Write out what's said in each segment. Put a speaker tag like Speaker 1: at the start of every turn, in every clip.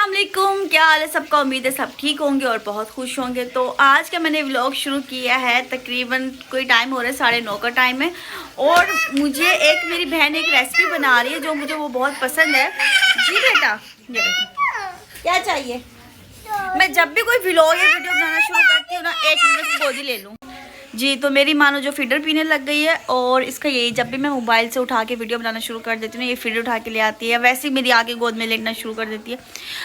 Speaker 1: अस्सलाम वालेकुम, क्या हाल है सबका। उम्मीद है सब ठीक होंगे और बहुत खुश होंगे। तो आज का मैंने व्लॉग शुरू किया है, तकरीबन कोई टाइम हो रहा है 9:30 का टाइम है। और मुझे एक मेरी बहन एक रेसिपी बना रही है जो मुझे वो बहुत पसंद है। जी बेटा, ये देखो क्या चाहिए। मैं जब भी कोई व्लॉग या वीडियो बनाना शुरू करती हूँ ना, 1 मिनट की गोदी ले लूँ जी। तो मेरी मानो जो फीडर पीने लग गई है और इसका यही, जब भी मैं मोबाइल से उठा के वीडियो बनाना शुरू कर देती हूँ ये फीडर उठा के ले आती है, वैसे ही मेरी आगे गोद में लेटना शुरू कर देती है।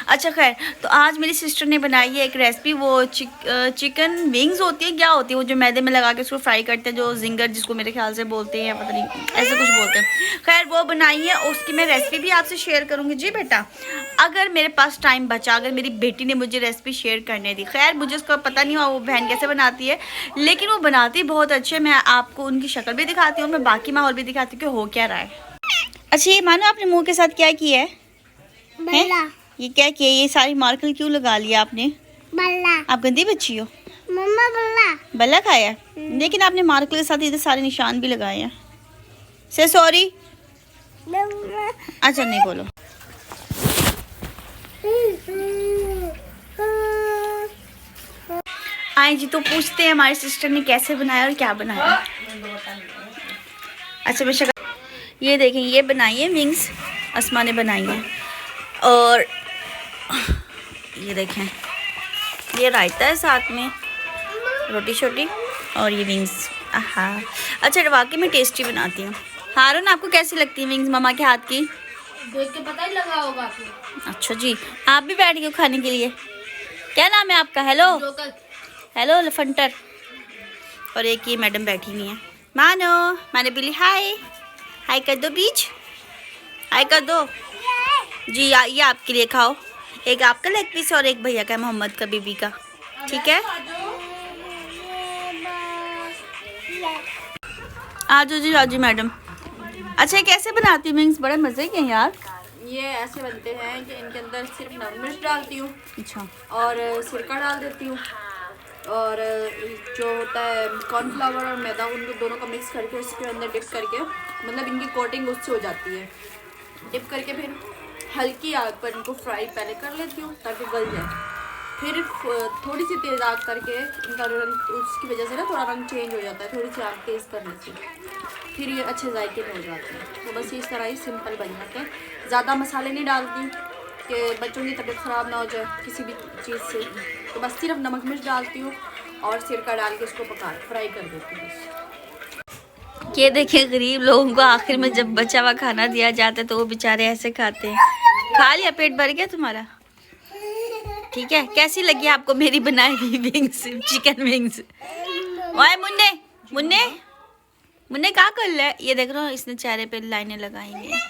Speaker 1: अच्छा खैर, तो आज मेरी सिस्टर ने बनाई है एक रेसिपी, वो चिकन विंग्स होती है, क्या होती है वो जो मैदे में लगा के उसको फ्राई करते हैं, जो जिंगर जिसको मेरे ख्याल से बोलते हैं, पता नहीं ऐसे कुछ बोलते हैं। खैर वो बनाई है, उसकी मैं रेसिपी भी आपसे शेयर करूँगी। जी बेटा, अगर मेरे पास टाइम बचा, अगर मेरी बेटी ने मुझे रेसिपी शेयर करने दी, खैर मुझे उसका पता नहीं हुआ वो बहन कैसे बनाती है, लेकिन वो बनाती बहुत अच्छे। मैं आपको उनकी शक्ल भी दिखाती हूँ, मैं बाकी माहौल भी दिखाती हूँ कि हो क्या रहा है। अच्छा ये मानो आपने मुंह के साथ क्या किया है? बल्ला। ये क्या किया, ये सारी मार्कल क्यों लगा लिया आपने? बल्ला। आप गंदी बच्ची हो। मम्मा बल्ला। बल्ला खाया, लेकिन आपने मार्कल के साथ इधर सारे निशान भी लगाए हैं। से सॉरी। अच्छा नहीं बोलो। आए जी, तो पूछते हैं हमारी सिस्टर ने कैसे बनाया और क्या बनाया। अच्छा मैं शक्ल, ये देखें, ये बनाई है विंग्स, अस्मा ने बनाई है। और ये देखें, ये रायता है साथ में, रोटी छोटी, और ये विंग्स। आहा, अच्छा वाकई में टेस्टी बनाती हूँ। हारून आपको कैसी लगती है विंग्स मम्मा के हाथ की?
Speaker 2: देख के पता ही लगा होगा आपको।
Speaker 1: अच्छा जी, आप भी बैठ गए खाने के लिए। क्या नाम है आपका? हेलो हेलो लफंटर। और एक ये मैडम बैठी हुई है, मानो माने बिल्ली। हाय हाय कर दो, बीच हाय कर दो जी। ये आपके लिए खाओ, एक आपका लेग पीस और एक भैया का, मोहम्मद का, बीबी का, ठीक है। आ जाओ जी, राजू मैडम। अच्छा कैसे बनाती विंग्स? बड़े मज़े के हैं यार।
Speaker 2: ये ऐसे बनते हैं कि इनके अंदर सिर्फ नमक मिर्च डालती हूँ,
Speaker 1: अच्छा,
Speaker 2: और सिरका डाल देती हूँ, और जो होता है कॉर्नफ्लावर और मैदा, उनको दोनों का मिक्स करके उसके अंदर डिप करके, मतलब इनकी कोटिंग उससे हो जाती है। डिप करके फिर हल्की आग पर इनको फ्राई पहले कर लेती हूँ ताकि गल जाए। फिर थोड़ी सी तेज़ आग करके इनका रंग, उसकी वजह से ना थोड़ा रंग चेंज हो जाता है, थोड़ी सी आग तेज़ करने से, फिर ये अच्छे जायके में हो जाते हैं। तो बस इस तरह ही सिंपल बन जाते हैं। ज़्यादा मसाले नहीं डालती कि बच्चों की तबीयत ख़राब ना हो जाए किसी भी चीज़ से, तो बस सिर्फ नमक मिर्च डालती हूँ और सिरका डाल के इसको फ्राई कर देती हूँ।
Speaker 1: ये देखिए, गरीब लोगों को आखिर में जब बचा हुआ खाना दिया जाता है तो वो बेचारे ऐसे खाते हैं। खा लिया, पेट भर गया तुम्हारा? ठीक है, कैसी लगी आपको मेरी बनाई हुई विंग्स, चिकन विंग्स? ओए मुन्ने मुन्ने मुन्ने क्या कर रहा है? ये देख रहे हो, इसने चेहरे पे लाइनें लगाई हैं।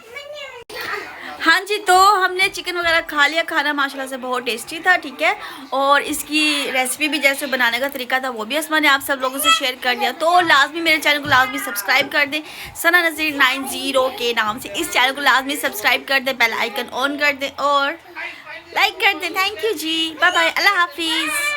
Speaker 1: हाँ जी, तो हमने चिकन वगैरह खा लिया। खाना माशाल्लाह से बहुत टेस्टी था, ठीक है। और इसकी रेसिपी भी, जैसे बनाने का तरीका था, वो भी अस्मा ने आप सब लोगों से शेयर कर दिया। तो लाजमी मेरे चैनल को लाजमी सब्सक्राइब कर दें, सना नज़ीर 90 के नाम से इस चैनल को लाजमी सब्सक्राइब कर दें, बेल आइकन ऑन कर दें और लाइक कर दें। Thank you ji, bye bye, Allah हाफिज़।